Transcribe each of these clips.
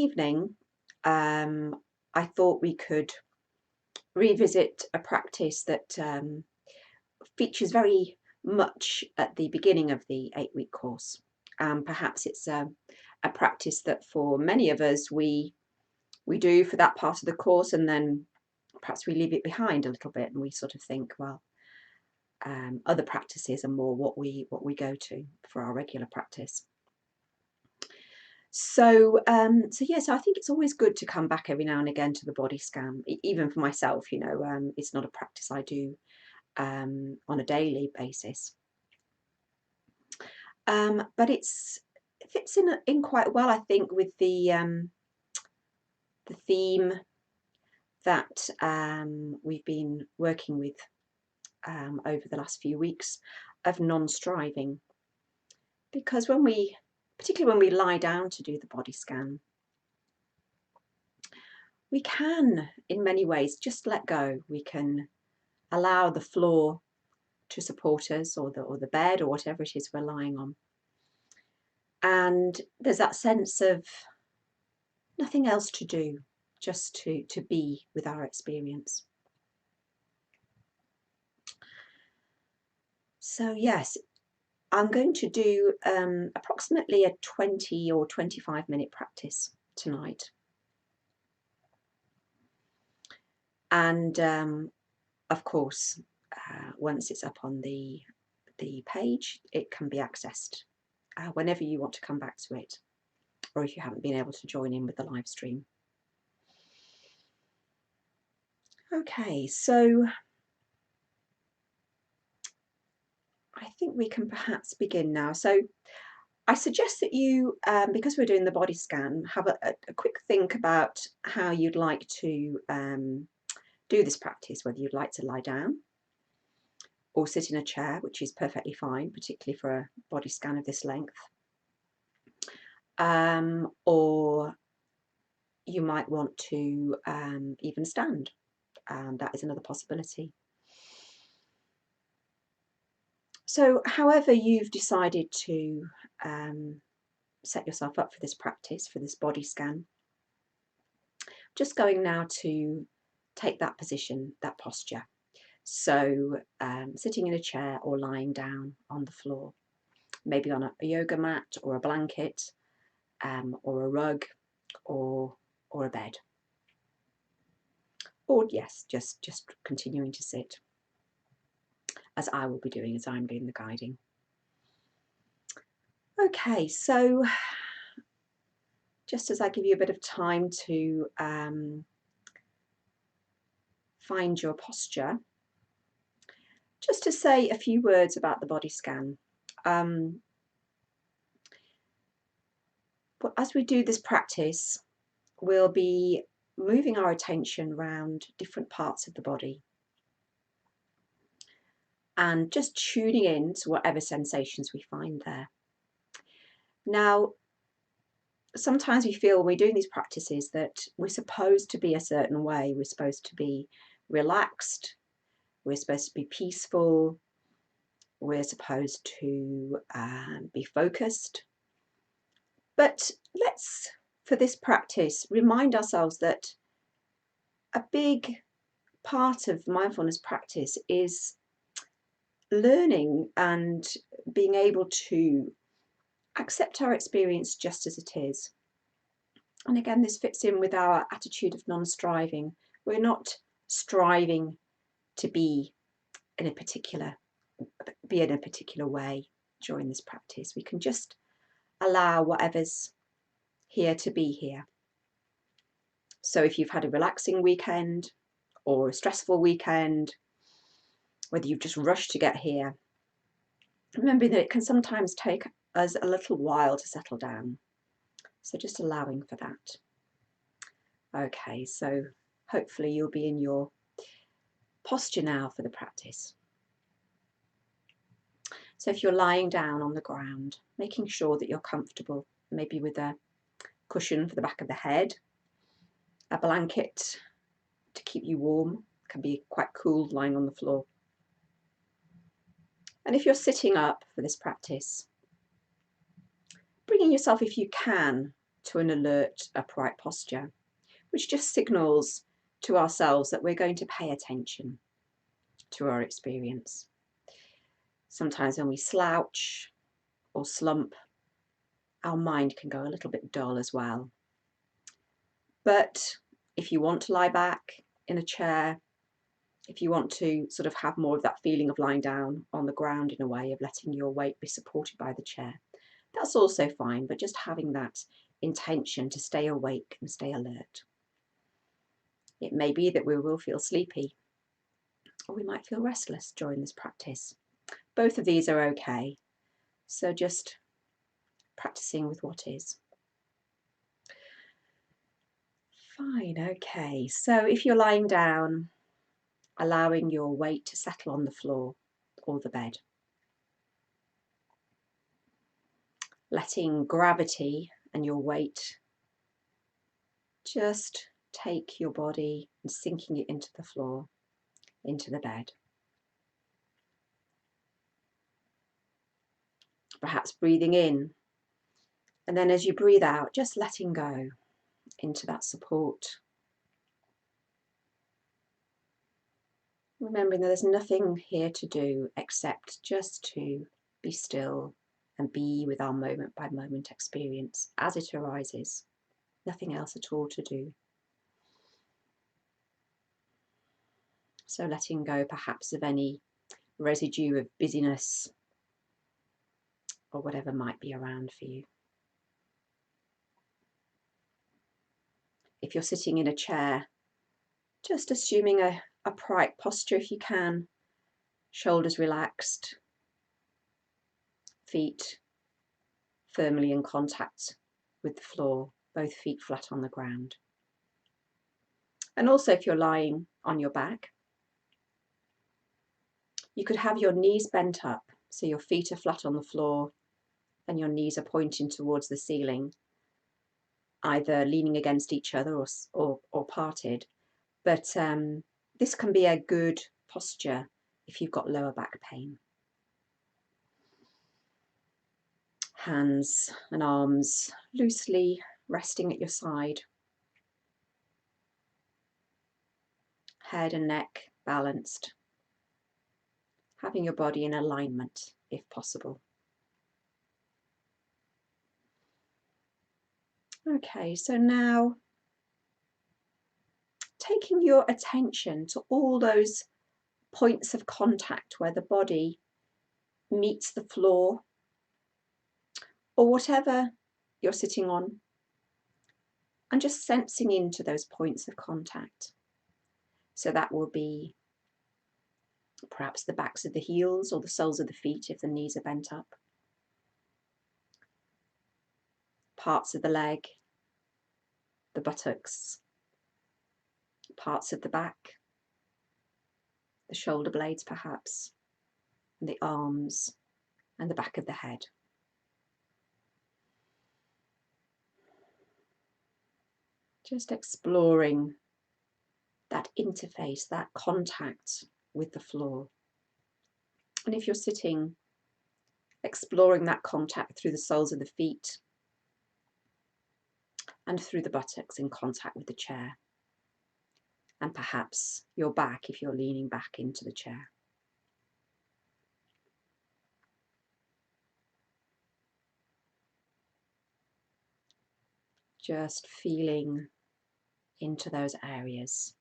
Evening, I thought we could revisit a practice that features very much at the beginning of the 8-week course. Perhaps it's a practice that for many of us we do for that part of the course, and then perhaps we leave it behind a little bit, and we sort of think, well, other practices are more what we go to for our regular practice. So yes, I think it's always good to come back every now and again to the body scan, even for myself. It's not a practice I do on a daily basis, but it fits in quite well, I think, with the theme that we've been working with over the last few weeks of non-striving, because particularly when we lie down to do the body scan, we can, in many ways, just let go. We can allow the floor to support us, or the bed, or whatever it is we're lying on. And there's that sense of nothing else to do, just to be with our experience. So yes, I'm going to do approximately a 20 or 25-minute practice tonight. And of course, once it's up on the page, it can be accessed whenever you want to come back to it, or if you haven't been able to join in with the live stream. Okay, so I think we can perhaps begin now. So I suggest that you, because we're doing the body scan, have a quick think about how you'd like to do this practice, whether you'd like to lie down or sit in a chair, which is perfectly fine, particularly for a body scan of this length. Or you might want to even stand. That is another possibility. So however you've decided to set yourself up for this practice, for this body scan, just going now to take that position, that posture. So sitting in a chair or lying down on the floor, maybe on a yoga mat or a blanket, or a rug, or a bed. Or yes, just continuing to sit, as I will be doing, as I'm doing the guiding. Okay, so just as I give you a bit of time to find your posture, just to say a few words about the body scan. But as we do this practice, we'll be moving our attention around different parts of the body and just tuning in to whatever sensations we find there. Now, sometimes we feel when we're doing these practices that we're supposed to be a certain way. We're supposed to be relaxed, we're supposed to be peaceful, we're supposed to be focused. But let's, for this practice, remind ourselves that a big part of mindfulness practice is learning and being able to accept our experience just as it is. And again, this fits in with our attitude of non-striving. We're not striving to be in a particular way during this practice. We can just allow whatever's here to be here. So if you've had a relaxing weekend or a stressful weekend, whether you've just rushed to get here, remember that it can sometimes take us a little while to settle down. So just allowing for that. Okay, so hopefully you'll be in your posture now for the practice. So if you're lying down on the ground, making sure that you're comfortable, maybe with a cushion for the back of the head, a blanket to keep you warm, can be quite cool lying on the floor. And if you're sitting up for this practice, bringing yourself, if you can, to an alert, upright posture, which just signals to ourselves that we're going to pay attention to our experience. Sometimes when we slouch or slump, our mind can go a little bit dull as well. But if you want to lie back in a chair, if you want to sort of have more of that feeling of lying down on the ground in a way of letting your weight be supported by the chair, that's also fine, but just having that intention to stay awake and stay alert. It may be that we will feel sleepy, or we might feel restless during this practice. Both of these are okay, so just practicing with what is. Fine, okay, so if you're lying down, allowing your weight to settle on the floor or the bed. Letting gravity and your weight just take your body and sinking it into the floor, into the bed. Perhaps breathing in, and then as you breathe out, just letting go into that support. Remembering that there's nothing here to do except just to be still and be with our moment by moment experience as it arises. Nothing else at all to do. So letting go perhaps of any residue of busyness or whatever might be around for you. If you're sitting in a chair, just assuming a upright posture if you can, shoulders relaxed, feet firmly in contact with the floor, both feet flat on the ground. And also if you're lying on your back, you could have your knees bent up, so your feet are flat on the floor and your knees are pointing towards the ceiling, either leaning against each other or parted. But this can be a good posture if you've got lower back pain. Hands and arms loosely resting at your side. Head and neck balanced. Having your body in alignment if possible. Okay, so now taking your attention to all those points of contact where the body meets the floor or whatever you're sitting on, and just sensing into those points of contact. So that will be perhaps the backs of the heels or the soles of the feet if the knees are bent up, parts of the leg, the buttocks, parts of the back, the shoulder blades perhaps, and the arms and the back of the head. Just exploring that interface, that contact with the floor. And if you're sitting, exploring that contact through the soles of the feet and through the buttocks in contact with the chair. And perhaps your back if you're leaning back into the chair. Just feeling into those areas,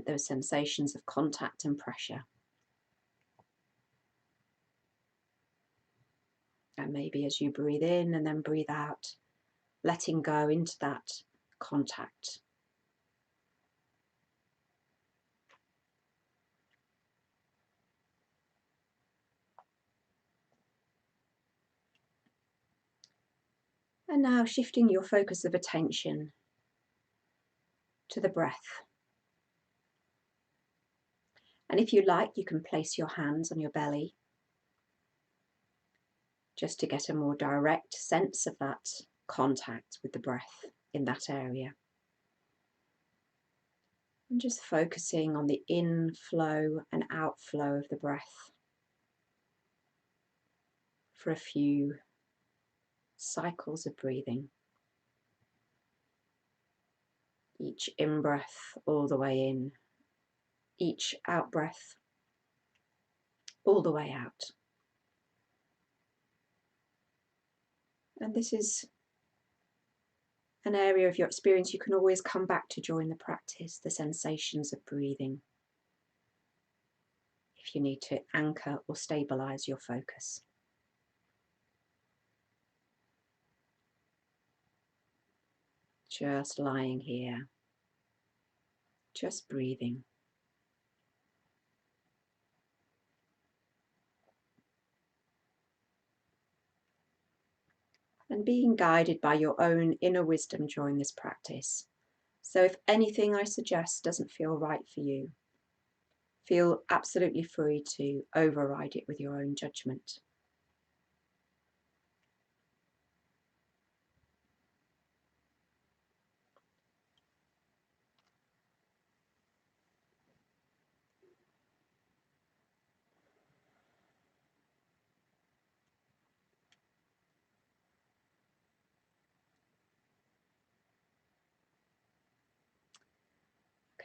those sensations of contact and pressure. And maybe as you breathe in and then breathe out, letting go into that contact. And now shifting your focus of attention to the breath. And if you like, you can place your hands on your belly just to get a more direct sense of that contact with the breath in that area. And just focusing on the inflow and outflow of the breath for a few cycles of breathing. Each in-breath all the way in, each out-breath all the way out. And this is an area of your experience you can always come back to during the practice, the sensations of breathing, if you need to anchor or stabilize your focus. Just lying here, just breathing. And being guided by your own inner wisdom during this practice. So if anything I suggest doesn't feel right for you, feel absolutely free to override it with your own judgment.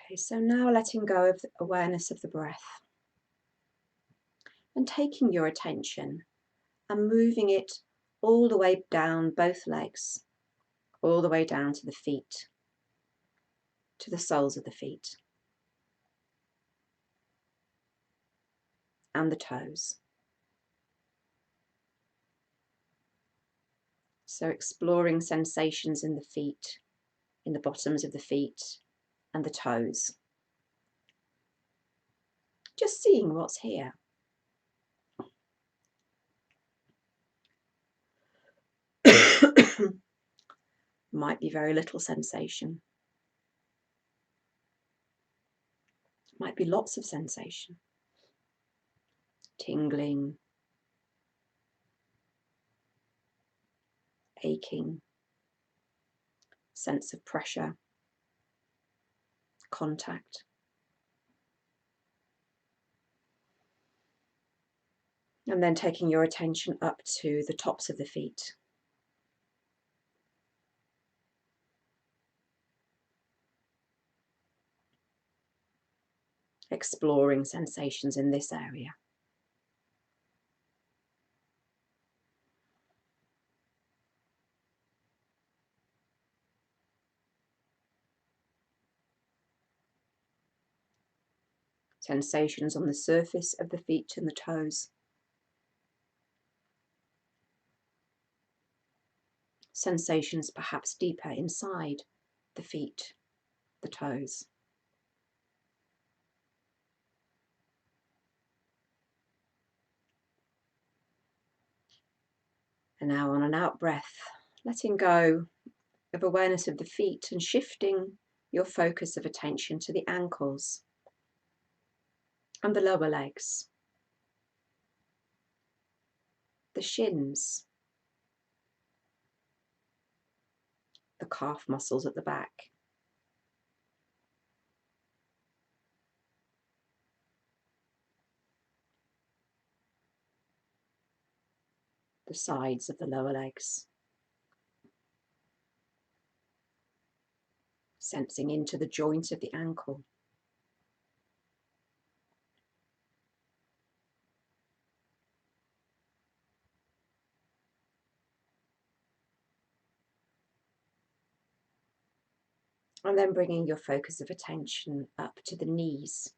Okay, so now letting go of the awareness of the breath and taking your attention and moving it all the way down both legs, all the way down to the feet, to the soles of the feet and the toes. So exploring sensations in the feet, in the bottoms of the feet and the toes. Just seeing what's here. Might be very little sensation. Might be lots of sensation. Tingling, aching, sense of pressure, contact. And then taking your attention up to the tops of the feet. Exploring sensations in this area. Sensations on the surface of the feet and the toes. Sensations perhaps deeper inside the feet, the toes. And now on an out breath, letting go of awareness of the feet and shifting your focus of attention to the ankles and the lower legs, the shins, the calf muscles at the back, the sides of the lower legs, sensing into the joint of the ankle. And then bringing your focus of attention up to the knees,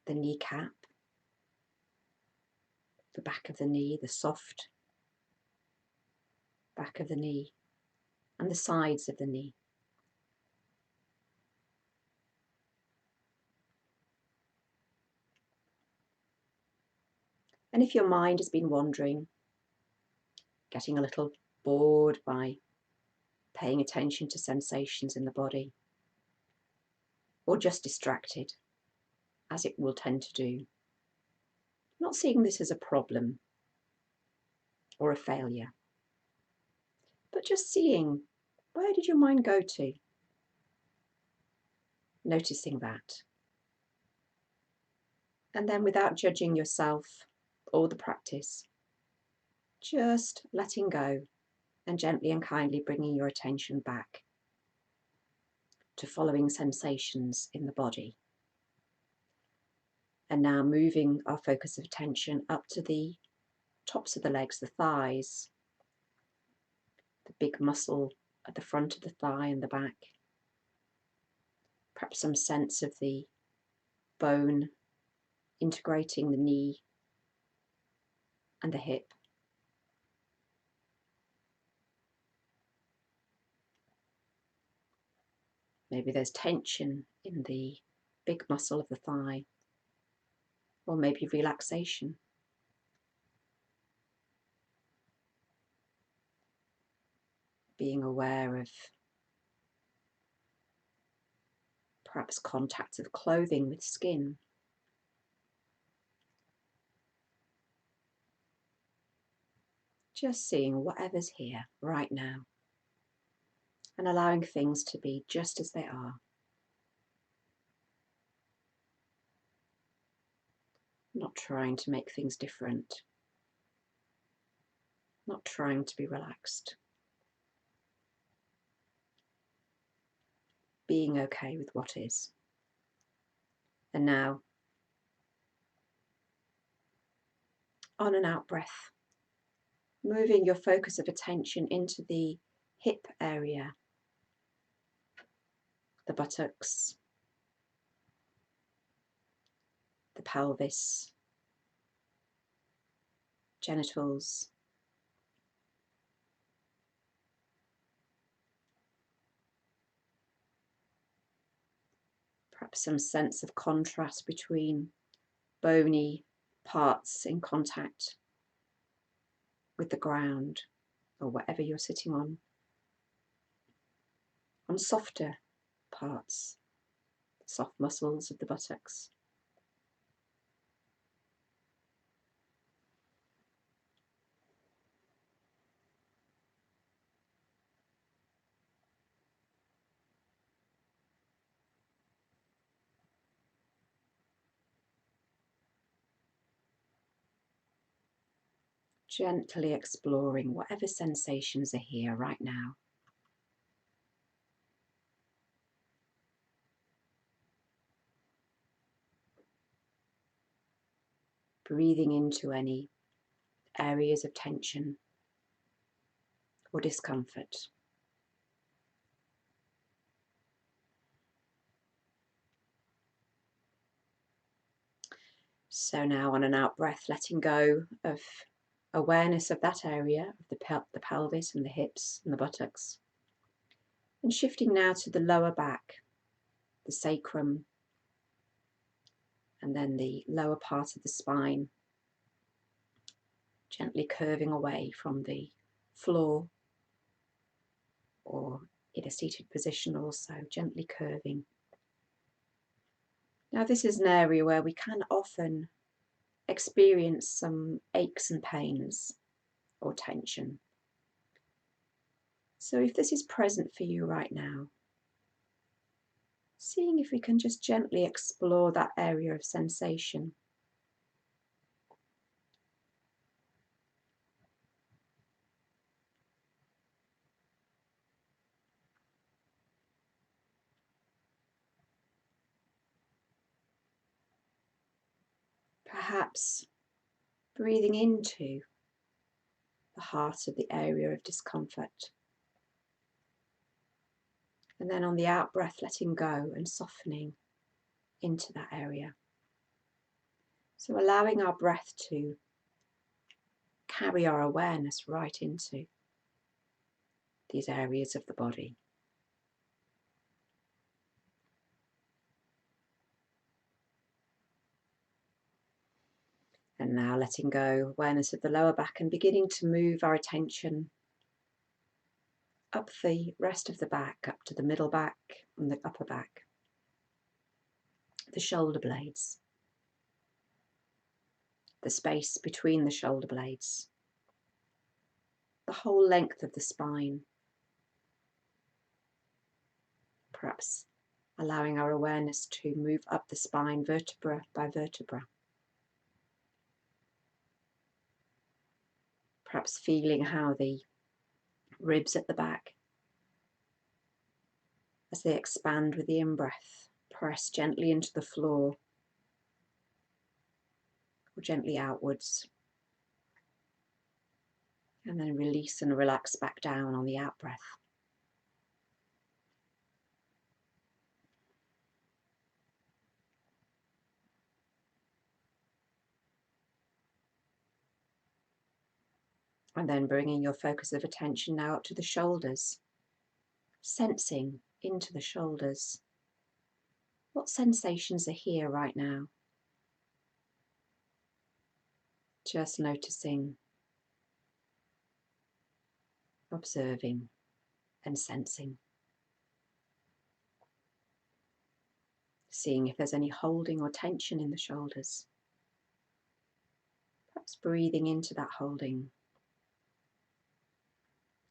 the kneecap, the back of the knee, the soft back of the knee, and the sides of the knee. And if your mind has been wandering, getting a little bored by paying attention to sensations in the body, or just distracted, as it will tend to do, not seeing this as a problem or a failure, but just seeing, where did your mind go to? Noticing that. And then without judging yourself or the practice, Just letting go and gently and kindly bringing your attention back to following sensations in the body. And now moving our focus of attention up to the tops of the legs, the thighs, the big muscle at the front of the thigh and the back. Perhaps some sense of the bone integrating the knee and the hip. Maybe there's tension in the big muscle of the thigh, or maybe relaxation. Being aware of perhaps contact of clothing with skin. Just seeing whatever's here right now and allowing things to be just as they are. Not trying to make things different. Not trying to be relaxed. Being okay with what is. And now, on and out breath, moving your focus of attention into the hip area, the buttocks, the pelvis, genitals, perhaps some sense of contrast between bony parts in contact with the ground or whatever you're sitting on softer parts, soft muscles of the buttocks. Gently exploring whatever sensations are here right now. Breathing into any areas of tension or discomfort. So now on an out breath, letting go of awareness of that area, of the pelvis and the hips and the buttocks. And shifting now to the lower back, the sacrum, and then the lower part of the spine, gently curving away from the floor or in a seated position also, gently curving. Now this is an area where we can often experience some aches and pains or tension. So if this is present for you right now, seeing if we can just gently explore that area of sensation. Perhaps breathing into the heart of the area of discomfort. And then on the out breath, letting go and softening into that area. So allowing our breath to carry our awareness right into these areas of the body. And now letting go, awareness of the lower back, and beginning to move our attention up the rest of the back, up to the middle back and the upper back, the shoulder blades, the space between the shoulder blades, the whole length of the spine, perhaps allowing our awareness to move up the spine vertebra by vertebra. Perhaps feeling how the ribs at the back, as they expand with the in-breath, press gently into the floor or gently outwards. And then release and relax back down on the out-breath. And then bringing your focus of attention now up to the shoulders, sensing into the shoulders. What sensations are here right now? Just noticing, observing, and sensing. Seeing if there's any holding or tension in the shoulders. Perhaps breathing into that holding,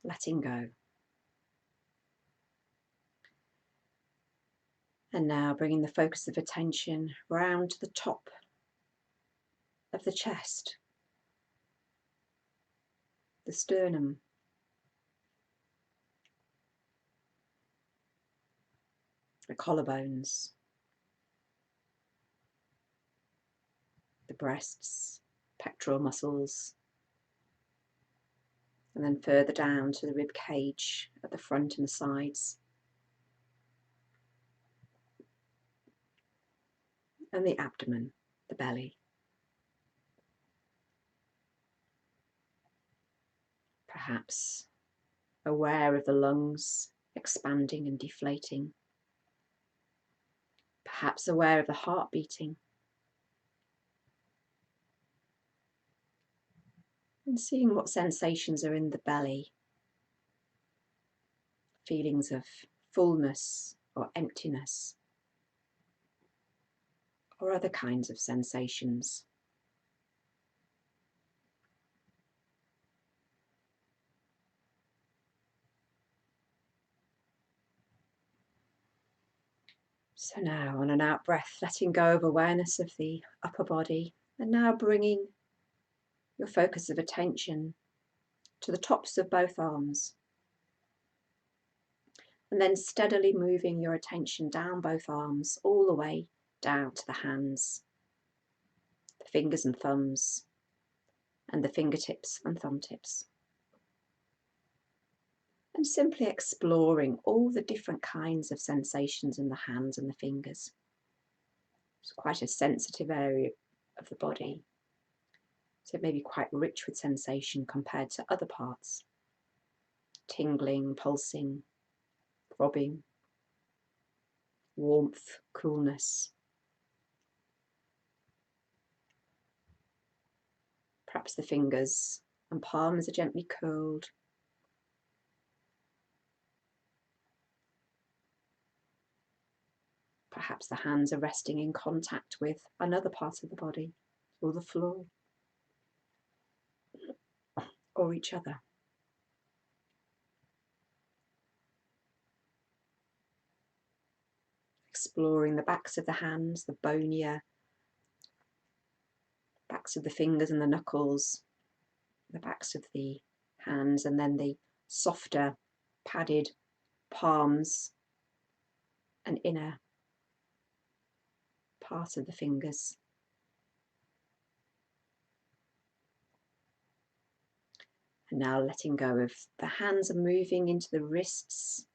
letting go. And now bringing the focus of attention round to the top of the chest, the sternum, the collarbones, the breasts, pectoral muscles, and then further down to the rib cage at the front and the sides, and the abdomen, the belly. Perhaps aware of the lungs expanding and deflating. Perhaps aware of the heart beating. And seeing what sensations are in the belly. Feelings of fullness or emptiness, or other kinds of sensations. So now on an out breath, letting go of awareness of the upper body, and now bringing your focus of attention to the tops of both arms, and then steadily moving your attention down both arms, all the way down to the hands, the fingers and thumbs, and the fingertips and thumb tips. And simply exploring all the different kinds of sensations in the hands and the fingers. It's quite a sensitive area of the body, so it may be quite rich with sensation compared to other parts. Tingling, pulsing, throbbing, warmth, coolness. Perhaps the fingers and palms are gently curled. Perhaps the hands are resting in contact with another part of the body, or the floor, or each other. Exploring the backs of the hands, the bonier backs of the fingers and the knuckles, the backs of the hands, and then the softer, padded palms and inner part of the fingers. And now letting go of the hands and moving into the wrists,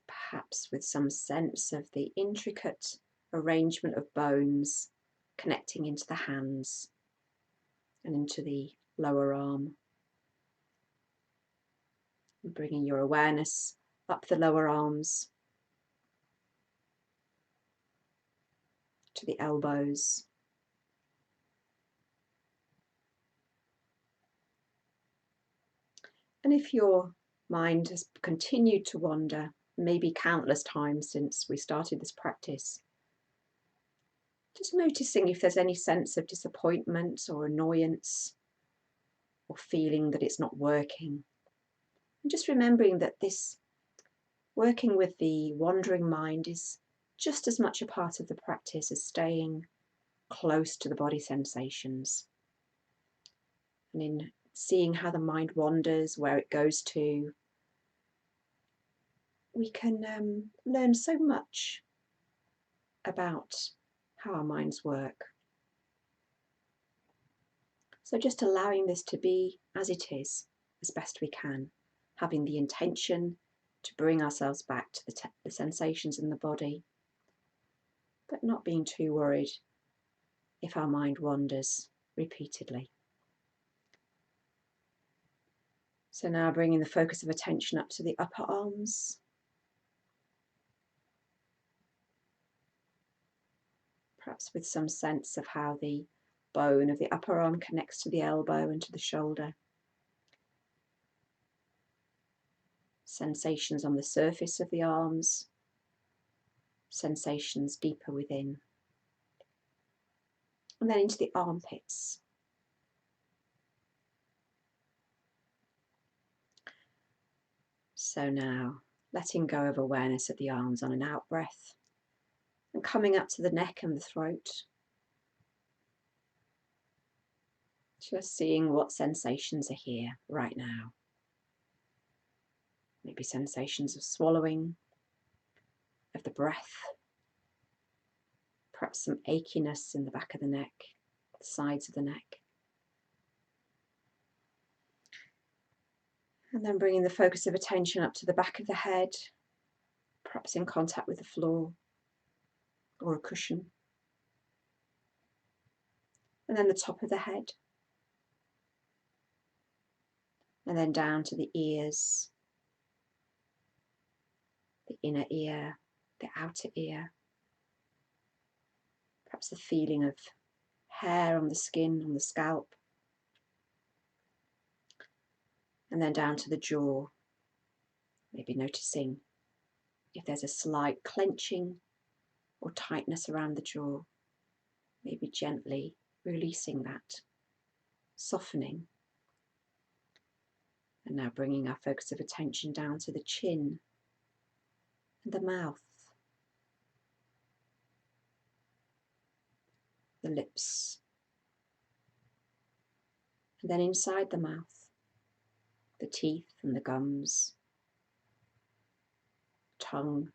perhaps with some sense of the intricate arrangement of bones connecting into the hands and into the lower arm. And bringing your awareness up the lower arms to the elbows. And if your mind has continued to wander, maybe countless times since we started this practice, just noticing if there's any sense of disappointment or annoyance or feeling that it's not working. And just remembering that this working with the wandering mind is just as much a part of the practice as staying close to the body sensations. And in seeing how the mind wanders, where it goes to, we can learn so much about how our minds work. So just allowing this to be as it is, as best we can, having the intention to bring ourselves back to the sensations in the body, but not being too worried if our mind wanders repeatedly. So now bringing the focus of attention up to the upper arms. Perhaps with some sense of how the bone of the upper arm connects to the elbow and to the shoulder. Sensations on the surface of the arms, sensations deeper within. And then into the armpits. So now letting go of awareness of the arms on an out breath and coming up to the neck and the throat. Just seeing what sensations are here right now. Maybe sensations of swallowing, of the breath, perhaps some achiness in the back of the neck, the sides of the neck. And then bringing the focus of attention up to the back of the head, perhaps in contact with the floor or a cushion. And then the top of the head. And then down to the ears, the inner ear, the outer ear. Perhaps the feeling of hair on the skin, on the scalp. And then down to the jaw. Maybe noticing if there's a slight clenching or tightness around the jaw. Maybe gently releasing that, softening. And now bringing our focus of attention down to the chin and the mouth, the lips, and then inside the mouth, the teeth and the gums, tongue,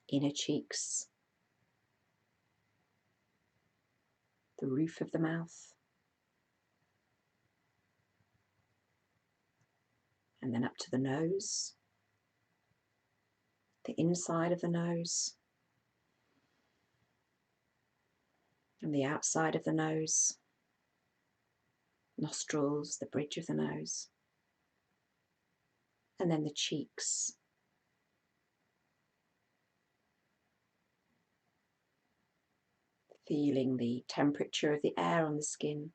inner cheeks, the roof of the mouth, and then up to the nose, the inside of the nose, and the outside of the nose, nostrils, the bridge of the nose, and then the cheeks. Feeling the temperature of the air on the skin,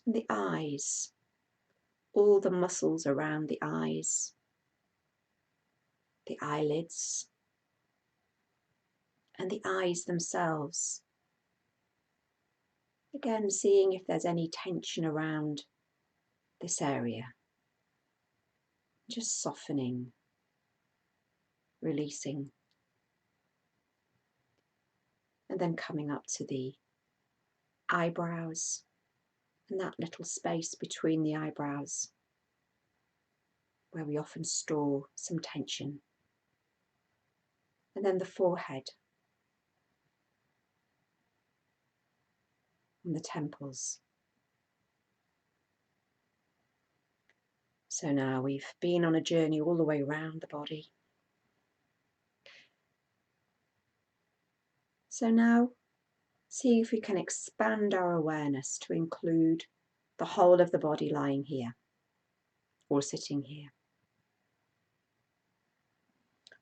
and the eyes, all the muscles around the eyes, the eyelids, and the eyes themselves. Again, seeing if there's any tension around this area. Just softening, releasing. And then coming up to the eyebrows and that little space between the eyebrows where we often store some tension. And then the forehead and the temples. So now we've been on a journey all the way around the body. So now see if we can expand our awareness to include the whole of the body lying here or sitting here.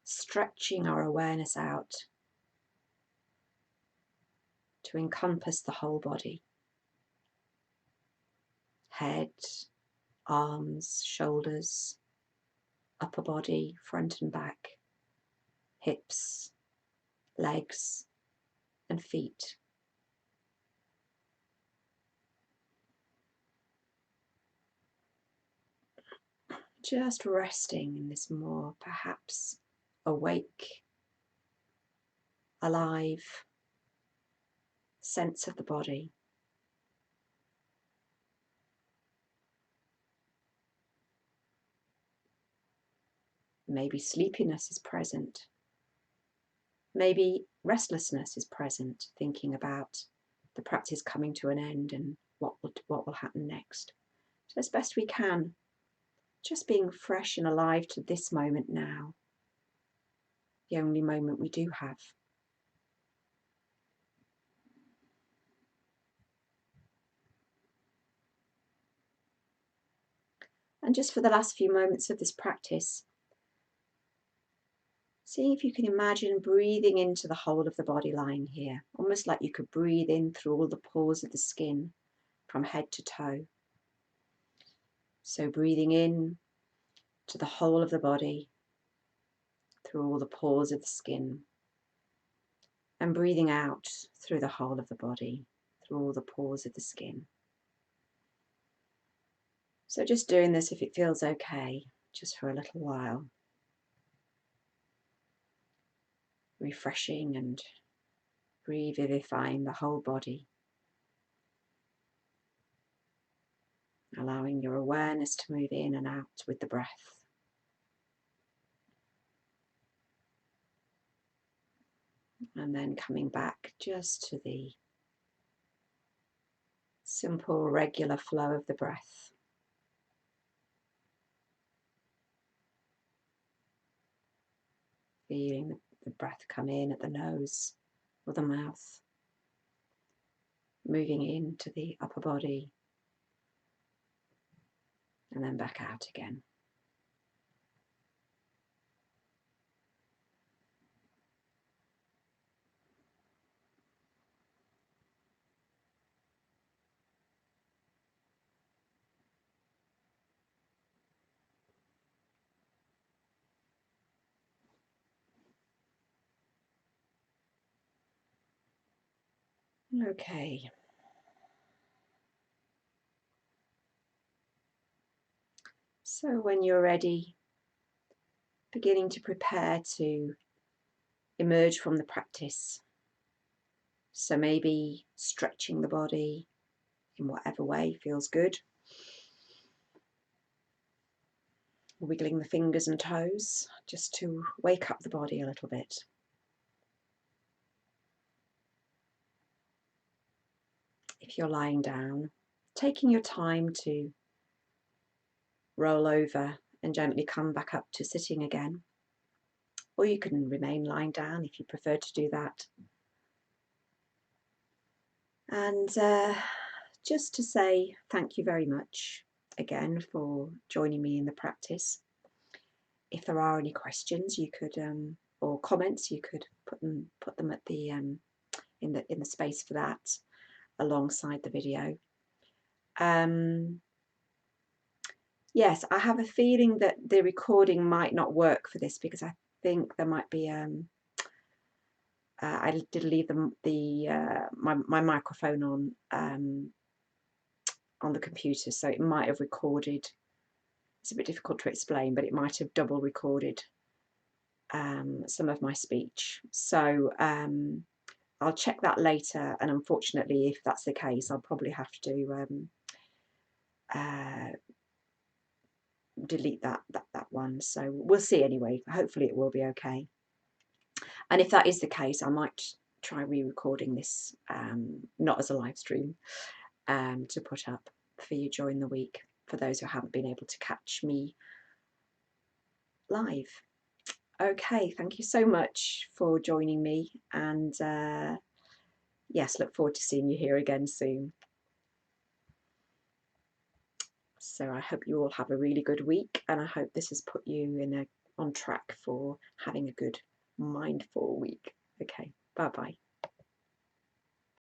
Stretching our awareness out to encompass the whole body. Head, arms, shoulders, upper body, front and back, hips, legs and feet. Just resting in this more perhaps awake, alive, sense of the body. Maybe sleepiness is present. Maybe restlessness is present, thinking about the practice coming to an end and what will happen next. So as best we can, just being fresh and alive to this moment now, the only moment we do have. And just for the last few moments of this practice, seeing if you can imagine breathing into the whole of the body lying here, almost like you could breathe in through all the pores of the skin from head to toe. So breathing in to the whole of the body through all the pores of the skin, and breathing out through the whole of the body through all the pores of the skin. So just doing this if it feels okay, just for a little while. Refreshing and revivifying the whole body. Allowing your awareness to move in and out with the breath. And then coming back just to the simple, regular flow of the breath. Feeling the breath come in at the nose or the mouth. Moving into the upper body. And then back out again. Okay. So when you're ready, beginning to prepare to emerge from the practice. So maybe stretching the body in whatever way feels good. Wiggling the fingers and toes just to wake up the body a little bit. If you're lying down, taking your time to roll over and gently come back up to sitting again. Or you can remain lying down if you prefer to do that. And just to say thank you very much again for joining me in the practice. If there are any questions, you could or comments, you could put them at the in the space for that alongside the video. Yes, I have a feeling that the recording might not work for this because I think there might be I did leave my microphone on the computer, so it might have recorded. It's a bit difficult to explain, but it might have double recorded some of my speech. So I'll check that later, and unfortunately, if that's the case, I'll probably have to delete that one. So we'll see anyway. Hopefully it will be okay. And if that is the case, I might try re-recording this, not as a live stream, to put up for you during the week, for those who haven't been able to catch me live. Okay, thank you so much for joining me, and yes, look forward to seeing you here again soon. So I hope you all have a really good week, and I hope this has put you on track for having a good mindful week. Okay, bye bye.